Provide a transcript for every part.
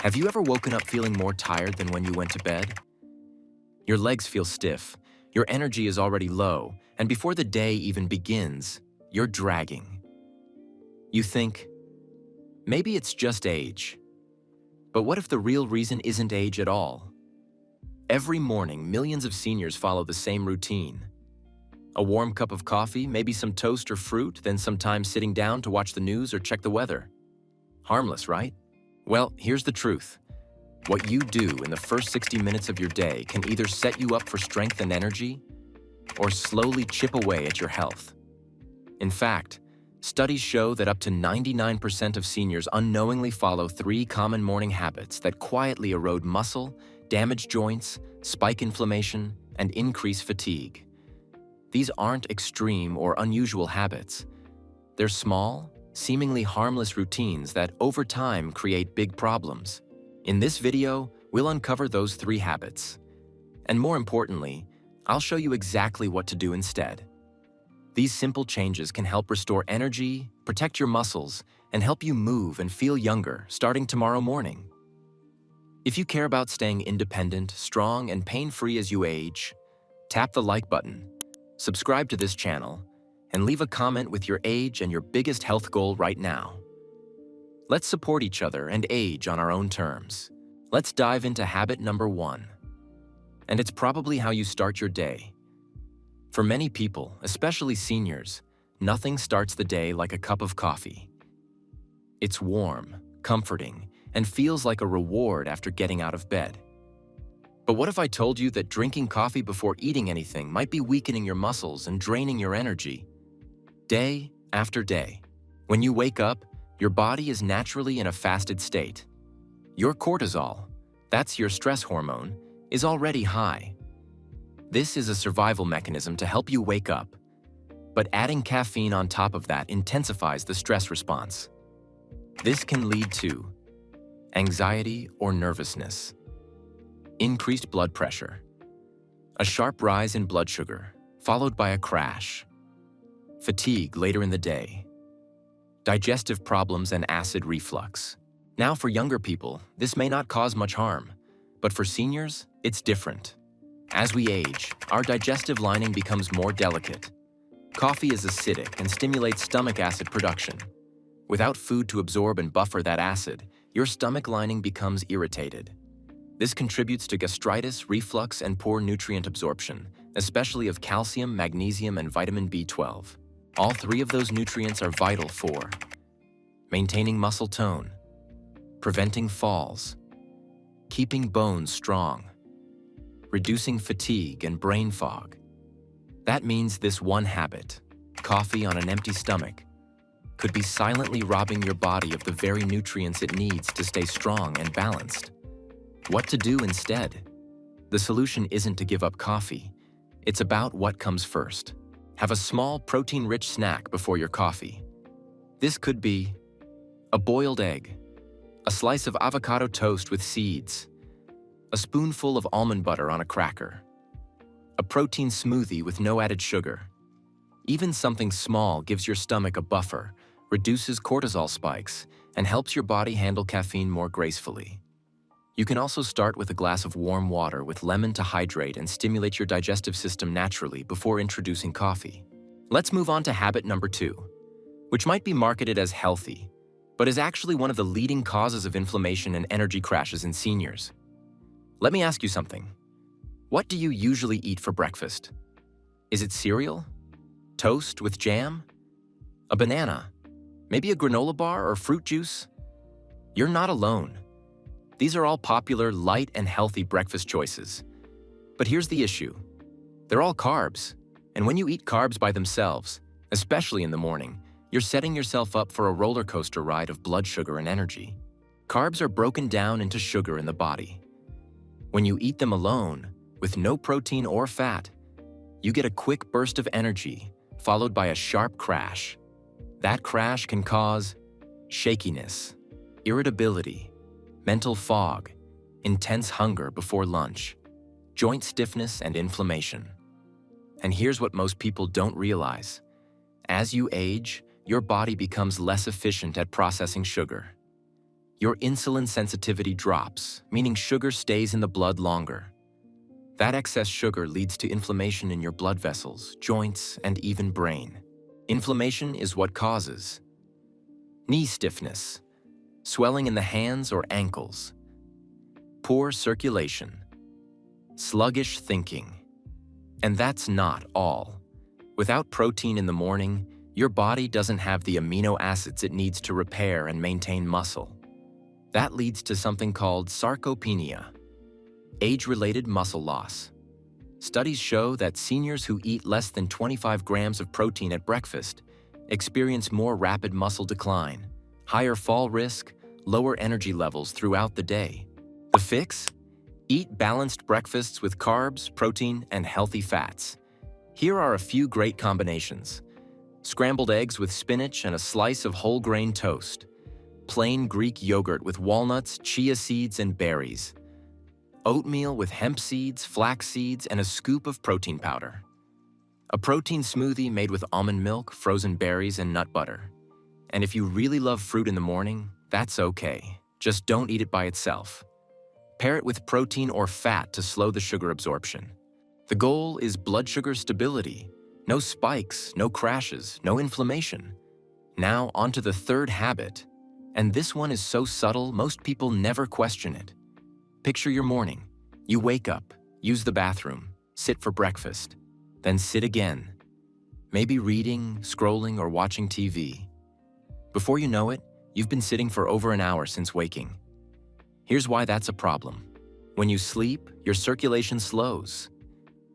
Have you ever woken up feeling more tired than when you went to bed? Your legs feel stiff, your energy is already low, and before the day even begins, you're dragging. You think, maybe it's just age. But what if the real reason isn't age at all? Every morning, millions of seniors follow the same routine. A warm cup of coffee, maybe some toast or fruit, then sometimes sitting down to watch the news or check the weather. Harmless, right? Well, here's the truth. What you do in the first 60 minutes of your day can either set you up for strength and energy or slowly chip away at your health. In fact, studies show that up to 99% of seniors unknowingly follow 3 common morning habits that quietly erode muscle, damage joints, spike inflammation, and increase fatigue. These aren't extreme or unusual habits. They're small, seemingly harmless routines that over time create big problems. In this video, we'll uncover those 3 habits. And more importantly, I'll show you exactly what to do instead. These simple changes can help restore energy, protect your muscles, and help you move and feel younger starting tomorrow morning. If you care about staying independent, strong, and pain-free as you age, tap the like button, subscribe to this channel, and leave a comment with your age and your biggest health goal right now. Let's support each other and age on our own terms. Let's dive into habit number 1. And it's probably how you start your day. For many people, especially seniors, nothing starts the day like a cup of coffee. It's warm, comforting, and feels like a reward after getting out of bed. But what if I told you that drinking coffee before eating anything might be weakening your muscles and draining your energy? Day after day, when you wake up, your body is naturally in a fasted state. Your cortisol, that's your stress hormone, is already high. This is a survival mechanism to help you wake up. But adding caffeine on top of that intensifies the stress response. This can lead to anxiety or nervousness, increased blood pressure, a sharp rise in blood sugar, followed by a crash, fatigue later in the day, digestive problems and acid reflux. Now for younger people, this may not cause much harm, but for seniors, it's different. As we age, our digestive lining becomes more delicate. Coffee is acidic and stimulates stomach acid production. Without food to absorb and buffer that acid, your stomach lining becomes irritated. This contributes to gastritis, reflux, and poor nutrient absorption, especially of calcium, magnesium, and vitamin B12. All 3 of those nutrients are vital for maintaining muscle tone, preventing falls, keeping bones strong, reducing fatigue and brain fog. That means this one habit, coffee on an empty stomach, could be silently robbing your body of the very nutrients it needs to stay strong and balanced. What to do instead? The solution isn't to give up coffee. It's about what comes first. Have a small, protein-rich snack before your coffee. This could be a boiled egg, a slice of avocado toast with seeds, a spoonful of almond butter on a cracker, a protein smoothie with no added sugar. Even something small gives your stomach a buffer, reduces cortisol spikes, and helps your body handle caffeine more gracefully. You can also start with a glass of warm water with lemon to hydrate and stimulate your digestive system naturally before introducing coffee. Let's move on to habit number 2, which might be marketed as healthy, but is actually one of the leading causes of inflammation and energy crashes in seniors. Let me ask you something. What do you usually eat for breakfast? Is it cereal? Toast with jam? A banana? Maybe a granola bar or fruit juice? You're not alone. These are all popular, light, and healthy breakfast choices. But here's the issue. They're all carbs, and when you eat carbs by themselves, especially in the morning, you're setting yourself up for a roller coaster ride of blood sugar and energy. Carbs are broken down into sugar in the body. When you eat them alone, with no protein or fat, you get a quick burst of energy, followed by a sharp crash. That crash can cause shakiness, irritability, mental fog, intense hunger before lunch, joint stiffness, and inflammation. And here's what most people don't realize. As you age, your body becomes less efficient at processing sugar. Your insulin sensitivity drops, meaning sugar stays in the blood longer. That excess sugar leads to inflammation in your blood vessels, joints, and even brain. Inflammation is what causes knee stiffness, swelling in the hands or ankles, poor circulation, sluggish thinking. And that's not all. Without protein in the morning, your body doesn't have the amino acids it needs to repair and maintain muscle. That leads to something called sarcopenia, age-related muscle loss. Studies show that seniors who eat less than 25 grams of protein at breakfast experience more rapid muscle decline, higher fall risk, lower energy levels throughout the day. The fix? Eat balanced breakfasts with carbs, protein, and healthy fats. Here are a few great combinations. Scrambled eggs with spinach and a slice of whole grain toast. Plain Greek yogurt with walnuts, chia seeds, and berries. Oatmeal with hemp seeds, flax seeds, and a scoop of protein powder. A protein smoothie made with almond milk, frozen berries, and nut butter. And if you really love fruit in the morning, that's okay. Just don't eat it by itself. Pair it with protein or fat to slow the sugar absorption. The goal is blood sugar stability. No spikes, no crashes, no inflammation. Now onto the third habit. And this one is so subtle, most people never question it. Picture your morning. You wake up, use the bathroom, sit for breakfast, then sit again. Maybe reading, scrolling, or watching TV. Before you know it, you've been sitting for over an hour since waking. Here's why that's a problem. When you sleep, your circulation slows.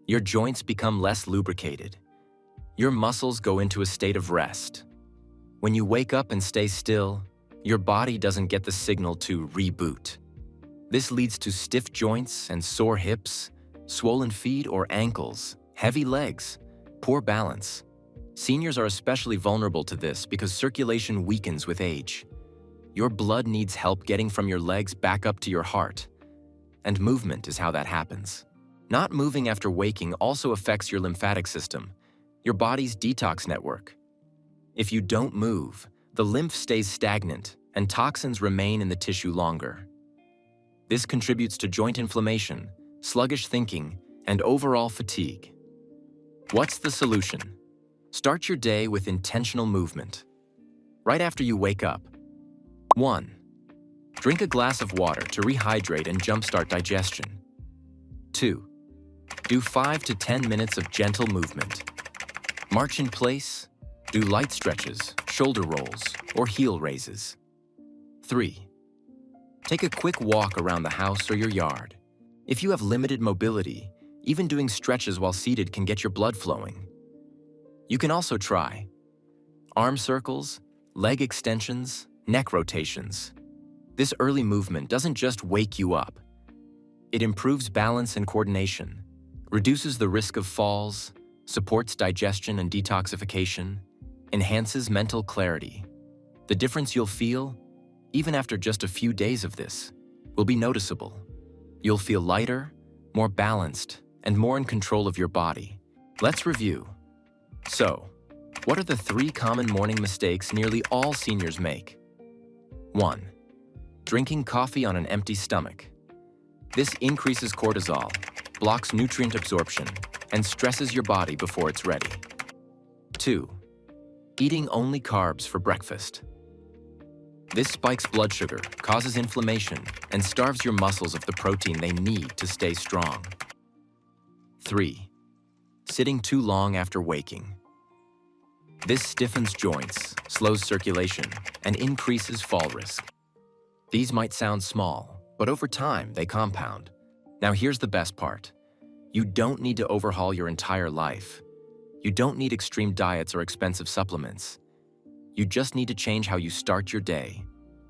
Your joints become less lubricated. Your muscles go into a state of rest. When you wake up and stay still, your body doesn't get the signal to reboot. This leads to stiff joints and sore hips, swollen feet or ankles, heavy legs, poor balance. Seniors are especially vulnerable to this because circulation weakens with age. Your blood needs help getting from your legs back up to your heart. And movement is how that happens. Not moving after waking also affects your lymphatic system, your body's detox network. If you don't move, the lymph stays stagnant and toxins remain in the tissue longer. This contributes to joint inflammation, sluggish thinking, and overall fatigue. What's the solution? Start your day with intentional movement. Right after you wake up. 1. Drink a glass of water to rehydrate and jumpstart digestion. 2. Do 5 to 10 minutes of gentle movement. March in place, do light stretches, shoulder rolls, or heel raises. 3. Take a quick walk around the house or your yard. If you have limited mobility, even doing stretches while seated can get your blood flowing. You can also try arm circles, leg extensions, neck rotations. This early movement doesn't just wake you up. It improves balance and coordination, reduces the risk of falls, supports digestion and detoxification, enhances mental clarity. The difference you'll feel, even after just a few days of this, will be noticeable. You'll feel lighter, more balanced, and more in control of your body. Let's review. So, what are the 3 common morning mistakes nearly all seniors make? 1. Drinking coffee on an empty stomach. This increases cortisol, blocks nutrient absorption, and stresses your body before it's ready. 2. Eating only carbs for breakfast. This spikes blood sugar, causes inflammation, and starves your muscles of the protein they need to stay strong. 3. Sitting too long after waking. This stiffens joints, slows circulation, and increases fall risk. These might sound small, but over time they compound. Now here's the best part. You don't need to overhaul your entire life. You don't need extreme diets or expensive supplements. You just need to change how you start your day,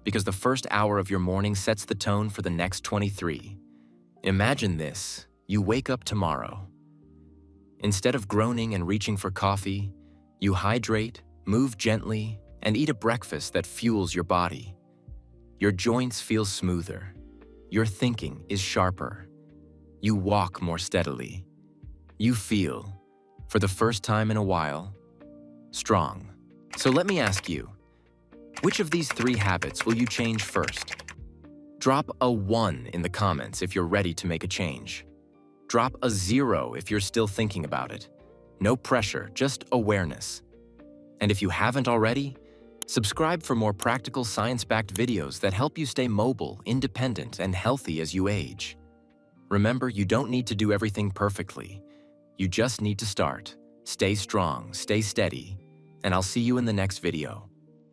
because the first hour of your morning sets the tone for the next 23. Imagine this. You wake up tomorrow. Instead of groaning and reaching for coffee, you hydrate, move gently, and eat a breakfast that fuels your body. Your joints feel smoother. Your thinking is sharper. You walk more steadily. You feel, for the first time in a while, strong. So let me ask you, Which of these 3 habits will you change first? Drop a 1 in the comments if you're ready to make a change. Drop a 0 if you're still thinking about it. No pressure, just awareness. And if you haven't already, subscribe for more practical science-backed videos that help you stay mobile, independent, and healthy as you age. Remember, you don't need to do everything perfectly. You just need to start. Stay strong, stay steady, and I'll see you in the next video.